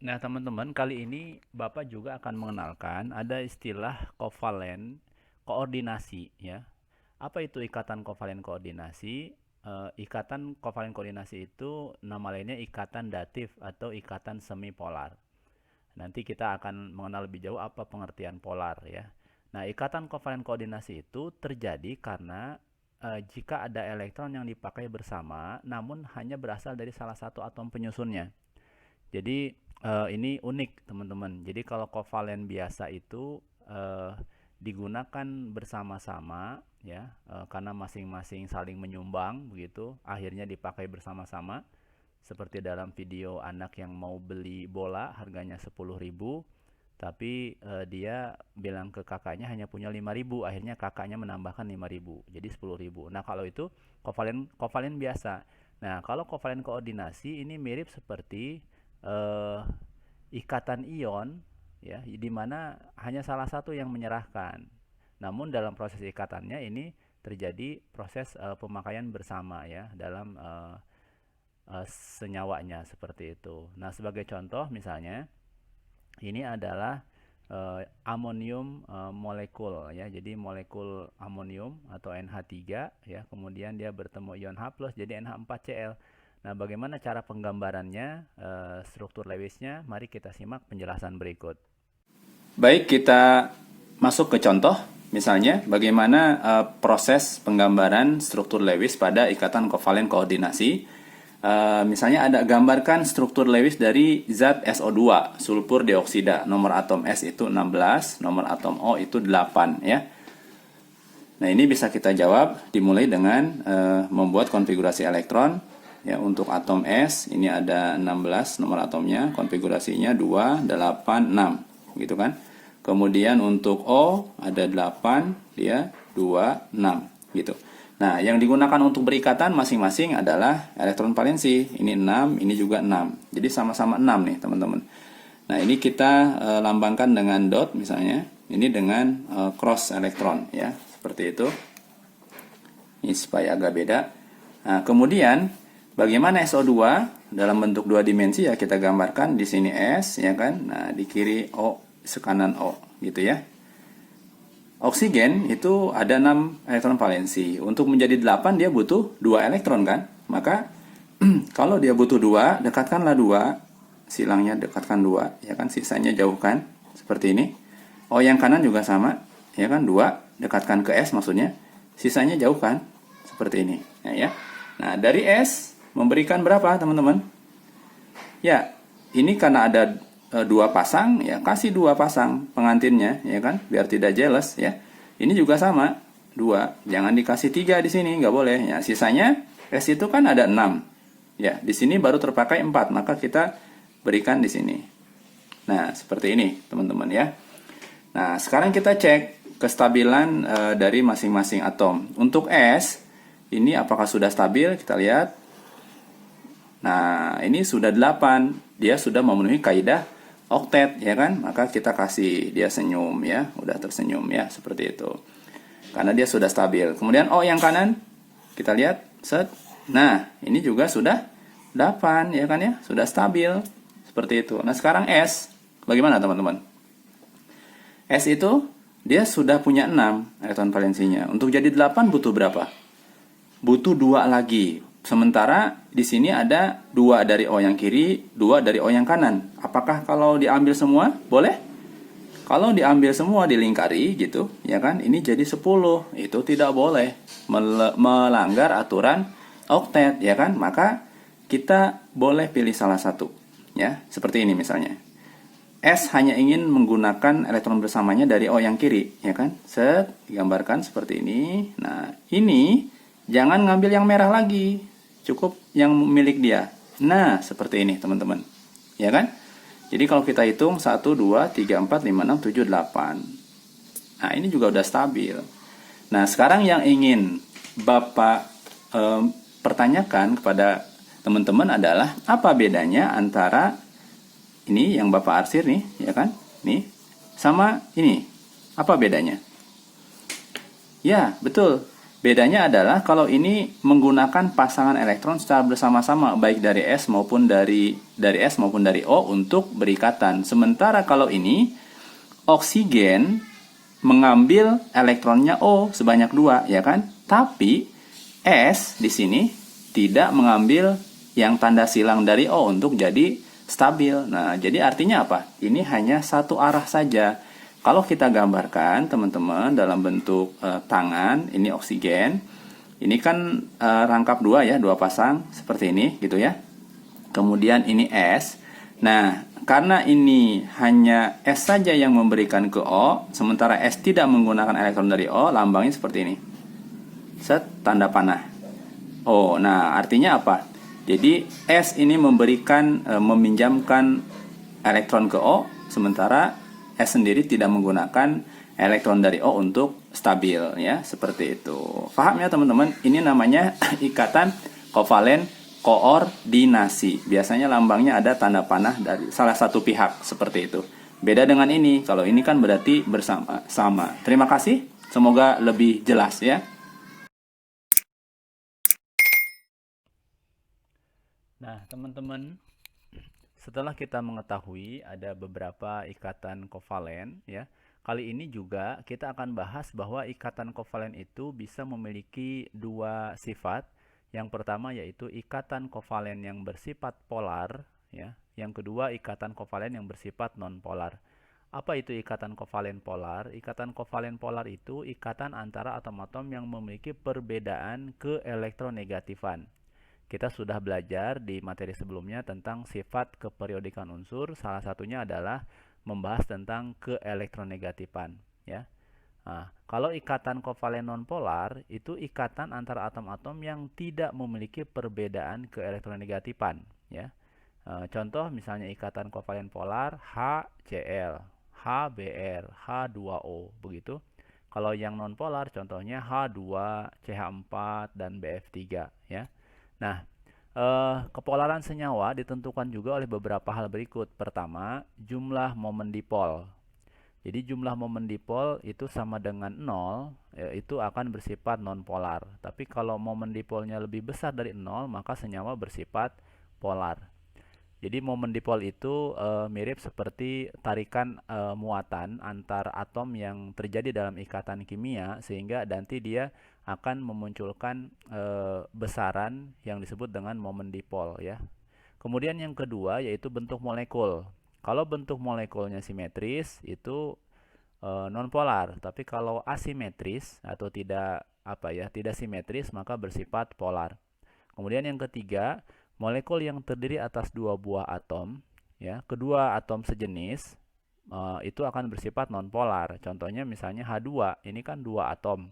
Nah, teman-teman, kali ini Bapak juga akan mengenalkan ada istilah kovalen koordinasi ya. Apa itu ikatan kovalen koordinasi? Ikatan kovalen koordinasi itu nama lainnya ikatan datif atau ikatan semi polar. Nanti kita akan mengenal lebih jauh apa pengertian polar ya. Nah, ikatan kovalen koordinasi itu terjadi karena jika ada elektron yang dipakai bersama namun hanya berasal dari salah satu atom penyusunnya. Jadi ini unik teman-teman. Jadi kalau kovalen biasa itu digunakan bersama-sama ya, karena masing-masing saling menyumbang begitu, akhirnya dipakai bersama-sama. Seperti dalam video anak yang mau beli bola harganya 10.000, tapi dia bilang ke kakaknya hanya punya 5.000, akhirnya kakaknya menambahkan 5.000, jadi 10.000. Nah, kalau itu kovalen kovalen biasa. Nah, kalau kovalen koordinasi ini mirip seperti eh, ikatan ion ya, di mana hanya salah satu yang menyerahkan. Namun dalam proses ikatannya ini terjadi proses pemakaian bersama ya dalam senyawanya seperti itu. Nah, sebagai contoh misalnya ini adalah amonium molekul ya. Jadi molekul amonium atau NH3 ya, kemudian dia bertemu ion H+ jadi NH4Cl. Nah, bagaimana cara penggambarannya, struktur Lewisnya? Mari kita simak penjelasan berikut. Baik, kita masuk ke contoh. Misalnya, bagaimana proses penggambaran struktur Lewis pada ikatan kovalen koordinasi. Misalnya ada gambarkan struktur Lewis dari zat SO2, sulfur dioksida. Nomor atom S itu 16, nomor atom O itu 8 ya. Nah, ini bisa kita jawab dimulai dengan membuat konfigurasi elektron. Ya, untuk atom S ini ada 16 nomor atomnya, konfigurasinya 2, 8, 6 gitu kan. Kemudian untuk O ada 8, dia 2, 6 gitu. Nah, yang digunakan untuk berikatan masing-masing adalah elektron valensi. Ini 6, ini juga 6. Jadi sama-sama 6 nih, teman-teman. Nah, ini kita lambangkan dengan dot misalnya. Ini dengan cross elektron ya, seperti itu. Ini supaya agak beda. Nah, kemudian bagaimana SO2 dalam bentuk dua dimensi ya, kita gambarkan di sini S ya kan. Nah, di kiri O, sekanan O gitu ya. Oksigen itu ada 6 elektron valensi. Untuk menjadi 8 dia butuh 2 elektron kan? Maka kalau dia butuh 2, dekatkanlah 2. Silangnya dekatkan 2 ya kan, sisanya jauhkan seperti ini. O yang kanan juga sama ya kan, 2 dekatkan ke S maksudnya. Sisanya jauhkan seperti ini. Ya. Nah, dari S memberikan berapa, teman-teman? Ya, ini karena ada 2 pasang, ya kasih 2 pasang pengantinnya, ya kan, biar tidak jealous ya. Ini juga sama, 2. Jangan dikasih 3 di sini, nggak boleh. Ya, sisanya S itu kan ada 6. Ya, di sini baru terpakai 4, maka kita berikan di sini. Nah, seperti ini, teman-teman ya. Nah, sekarang kita cek kestabilan dari masing-masing atom. Untuk S, ini apakah sudah stabil? Kita lihat. Nah, ini sudah 8. Dia sudah memenuhi kaidah oktet ya kan, maka kita kasih dia senyum ya, udah tersenyum ya, seperti itu karena dia sudah stabil. Kemudian O yang kanan kita lihat set. Nah, ini juga sudah 8 ya kan ya, sudah stabil seperti itu. Nah, sekarang S bagaimana, teman-teman? S itu dia sudah punya 6 elektron valensinya. Untuk jadi 8 butuh berapa? Butuh 2 lagi. Sementara di sini ada 2 dari O yang kiri, 2 dari O yang kanan. Apakah kalau diambil semua? Boleh? Kalau diambil semua dilingkari gitu, ya kan? Ini jadi 10. Itu tidak boleh. Melanggar aturan oktet, ya kan? Maka kita boleh pilih salah satu. Ya, seperti ini misalnya. S hanya ingin menggunakan elektron bersamanya dari O yang kiri, ya kan? Set, digambarkan seperti ini. Nah, ini jangan ngambil yang merah lagi. Cukup yang milik dia. Nah, seperti ini, teman-teman. Ya kan? Jadi kalau kita hitung 1, 2, 3, 4, 5, 6, 7, 8. Nah, ini juga udah stabil. Nah, sekarang yang ingin Bapak pertanyakan kepada teman-teman adalah apa bedanya antara ini yang Bapak arsir nih, ya kan? Nih, sama ini. Apa bedanya? Ya, betul. Bedanya adalah kalau ini menggunakan pasangan elektron secara bersama-sama baik dari S maupun dari S maupun dari O untuk berikatan. Sementara kalau ini oksigen mengambil elektronnya O sebanyak 2, ya kan? Tapi S di sini tidak mengambil yang tanda silang dari O untuk jadi stabil. Nah, jadi artinya apa? Ini hanya satu arah saja. Kalau kita gambarkan teman-teman dalam bentuk tangan, ini oksigen. Ini kan rangkap dua ya, dua pasang seperti ini gitu ya. Kemudian ini S. Nah, karena ini hanya S saja yang memberikan ke O, sementara S tidak menggunakan elektron dari O, lambangnya seperti ini. Set, tanda panah. Oh, nah artinya apa? Jadi S ini memberikan meminjamkan elektron ke O, sementara S sendiri tidak menggunakan elektron dari O untuk stabil ya, seperti itu. Paham ya teman-teman? Ini namanya ikatan kovalen koordinasi. Biasanya lambangnya ada tanda panah dari salah satu pihak seperti itu. Beda dengan ini. Kalau ini kan berarti bersama-sama. Terima kasih. Semoga lebih jelas ya. Nah, teman-teman, setelah kita mengetahui ada beberapa ikatan kovalen ya, kali ini juga kita akan bahas bahwa ikatan kovalen itu bisa memiliki dua sifat. Yang pertama yaitu ikatan kovalen yang bersifat polar ya. Yang kedua ikatan kovalen yang bersifat nonpolar. Apa itu ikatan kovalen polar? Ikatan kovalen polar itu ikatan antara atom-atom yang memiliki perbedaan keelektronegatifan. Kita sudah belajar di materi sebelumnya tentang sifat keperiodikan unsur, salah satunya adalah membahas tentang keelektronegatifan ya. Nah, kalau ikatan kovalen nonpolar itu ikatan antara atom-atom yang tidak memiliki perbedaan keelektronegatifan ya. Contoh misalnya ikatan kovalen polar HCl, HBr, H2O begitu. Kalau yang nonpolar contohnya H2, CH4 dan BF3 ya. Nah, kepolaran senyawa ditentukan juga oleh beberapa hal berikut. Pertama, jumlah momen dipol. Jadi jumlah momen dipol itu sama dengan 0, itu akan bersifat nonpolar. Tapi kalau momen dipolnya lebih besar dari 0, maka senyawa bersifat polar. Jadi momen dipol itu mirip seperti tarikan muatan antar atom yang terjadi dalam ikatan kimia, sehingga nanti dia akan memunculkan besaran yang disebut dengan momen dipol ya. Kemudian yang kedua yaitu bentuk molekul. Kalau bentuk molekulnya simetris itu nonpolar, tapi kalau asimetris atau tidak tidak simetris maka bersifat polar. Kemudian yang ketiga, molekul yang terdiri atas dua buah atom ya, kedua atom sejenis itu akan bersifat nonpolar. Contohnya misalnya H2, ini kan dua atom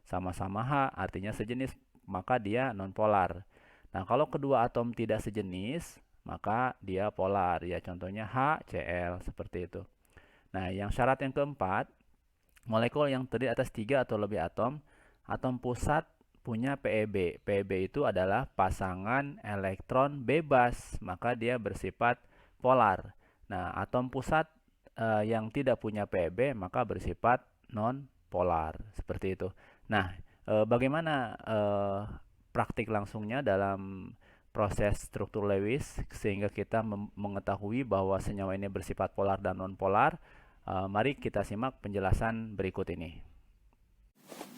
sama-sama H, artinya sejenis, maka dia nonpolar. Nah, kalau kedua atom tidak sejenis, maka dia polar ya, contohnya HCl seperti itu. Nah, yang syarat yang keempat, molekul yang terdiri atas 3 atau lebih atom, atom pusat punya PeB. PeB itu adalah pasangan elektron bebas, maka dia bersifat polar. Nah, atom pusat yang tidak punya PeB maka bersifat non-polar, seperti itu. Nah, bagaimana praktik langsungnya dalam proses struktur Lewis sehingga kita mengetahui bahwa senyawa ini bersifat polar dan non-polar? Mari kita simak penjelasan berikut ini.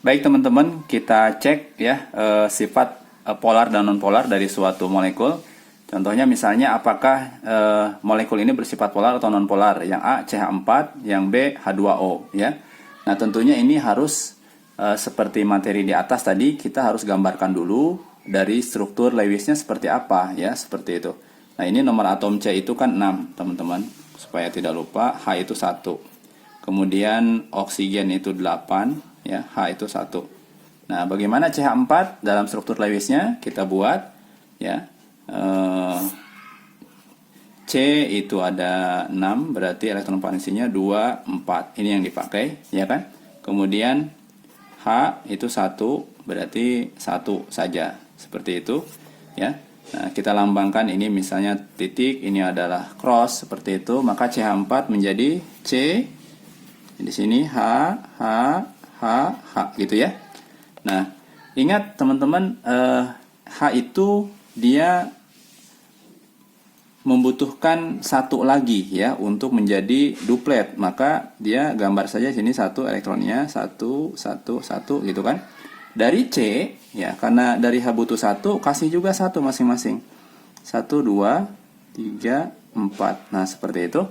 Baik teman-teman, kita cek ya sifat polar dan non-polar dari suatu molekul. Contohnya misalnya apakah molekul ini bersifat polar atau non-polar. Yang A CH4, yang B H2O ya. Nah, tentunya ini harus seperti materi di atas tadi, kita harus gambarkan dulu dari struktur Lewisnya seperti apa ya, seperti itu. Nah, ini nomor atom C itu kan 6 teman-teman, supaya tidak lupa. H itu 1, kemudian oksigen itu 8 ya, H itu 1. Nah, bagaimana CH4 dalam struktur Lewisnya? Kita buat ya, C itu ada 6, berarti elektron valensinya 2, 4. Ini yang dipakai ya kan. Kemudian H itu 1, berarti 1 saja, seperti itu ya. Nah, kita lambangkan ini misalnya titik, ini adalah cross seperti itu, maka CH4 menjadi C, di sini H gitu ya. Nah, Ingat teman-teman, H itu dia membutuhkan satu lagi ya untuk menjadi duplet, maka dia gambar saja sini satu elektronnya, satu gitu kan. Dari C ya, karena dari H butuh satu, kasih juga satu masing-masing, 1 2 3 4. Nah seperti itu.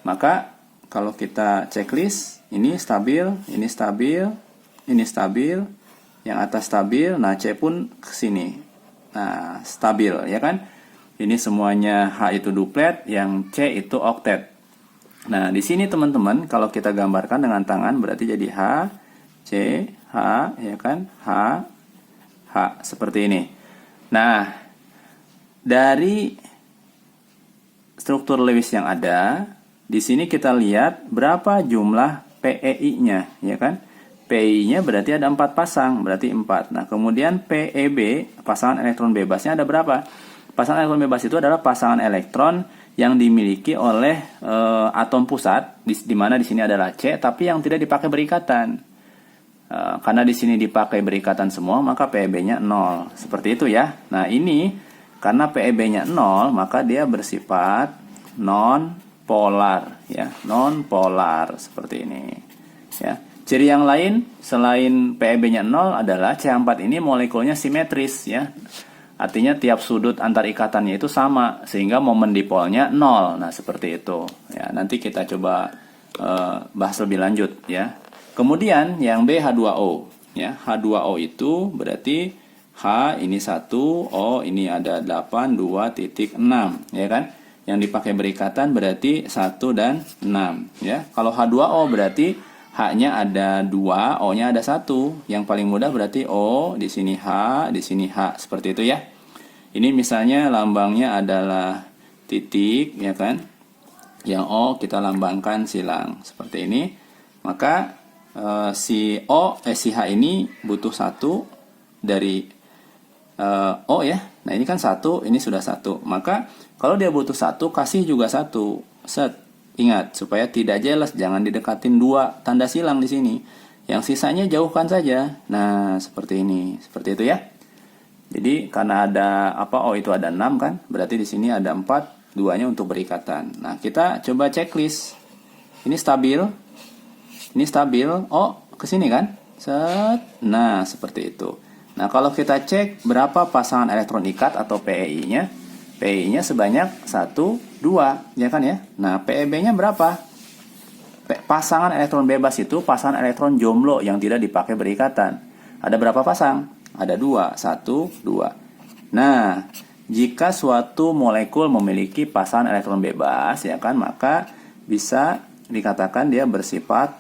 Maka kalau kita checklist, ini stabil, ini stabil, ini stabil, yang atas stabil, nah C pun ke sini, nah stabil ya kan. Ini semuanya H itu duplet, yang C itu oktet. Nah, di sini teman-teman, kalau kita gambarkan dengan tangan berarti jadi H, C, H, ya kan? H, H, seperti ini. Nah, dari struktur Lewis yang ada, di sini kita lihat berapa jumlah PEI-nya, ya kan? PEI-nya berarti ada 4 pasang, berarti 4. Nah, kemudian PEB, pasangan elektron bebasnya ada berapa? Pasangan elektron bebas itu adalah pasangan elektron yang dimiliki oleh atom pusat, di mana di sini adalah C, tapi yang tidak dipakai berikatan. Karena di sini dipakai berikatan semua, maka PEB-nya 0. Seperti itu ya. Nah ini karena PEB-nya 0, maka dia bersifat non polar, ya, non polar seperti ini. Ya. Ciri yang lain selain PEB-nya 0 adalah C4 ini molekulnya simetris, ya. Artinya tiap sudut antar ikatannya itu sama, sehingga momen dipolnya 0. Nah, seperti itu. Ya, nanti kita coba bahas lebih lanjut ya. Kemudian yang B H2O, ya. H2O itu berarti H ini 1, O ini ada 8, 2,6, ya kan? Yang dipakai berikatan berarti 1 dan 6, ya. Kalau H2O berarti H-nya ada 2, O-nya ada 1. Yang paling mudah berarti O, di sini H, di sini H. Seperti itu ya. Ini misalnya lambangnya adalah titik, ya kan? Yang O kita lambangkan silang. Seperti ini. Maka si H ini butuh 1 dari O ya. Nah ini kan 1, ini sudah 1. Maka kalau dia butuh 1, kasih juga 1. Set. Ingat, supaya tidak jelas, jangan didekatin 2 tanda silang di sini. Yang sisanya jauhkan saja. Nah, seperti ini. Seperti itu ya. Jadi, karena ada O itu ada 6 kan? Berarti di sini ada 4, 2-nya untuk berikatan. Nah, kita coba checklist. Ini stabil. Ini stabil. Oh, ke sini kan? Set. Nah, seperti itu. Nah, kalau kita cek berapa pasangan elektron ikat atau PEI-nya? PEI-nya sebanyak 1, 2, ya kan ya? Nah, PEB-nya berapa? Pasangan elektron bebas itu pasangan elektron jomblo yang tidak dipakai berikatan. Ada berapa pasang? Ada 2, 1, 2. Nah, jika suatu molekul memiliki pasangan elektron bebas, ya kan, maka bisa dikatakan dia bersifat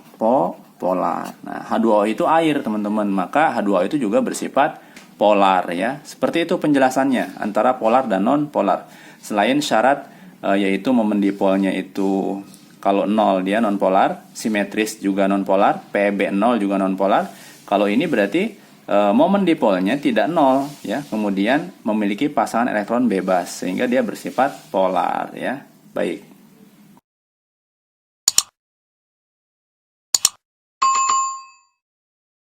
polar. Nah, H2O itu air, teman-teman. Maka H2O itu juga bersifat polar ya. Seperti itu penjelasannya antara polar dan non polar. Selain syarat yaitu momen dipolnya itu kalau 0 dia non polar, simetris juga non polar, PEB 0 juga non polar. Kalau ini berarti momen dipolnya tidak 0 ya. Kemudian memiliki pasangan elektron bebas sehingga dia bersifat polar ya. Baik.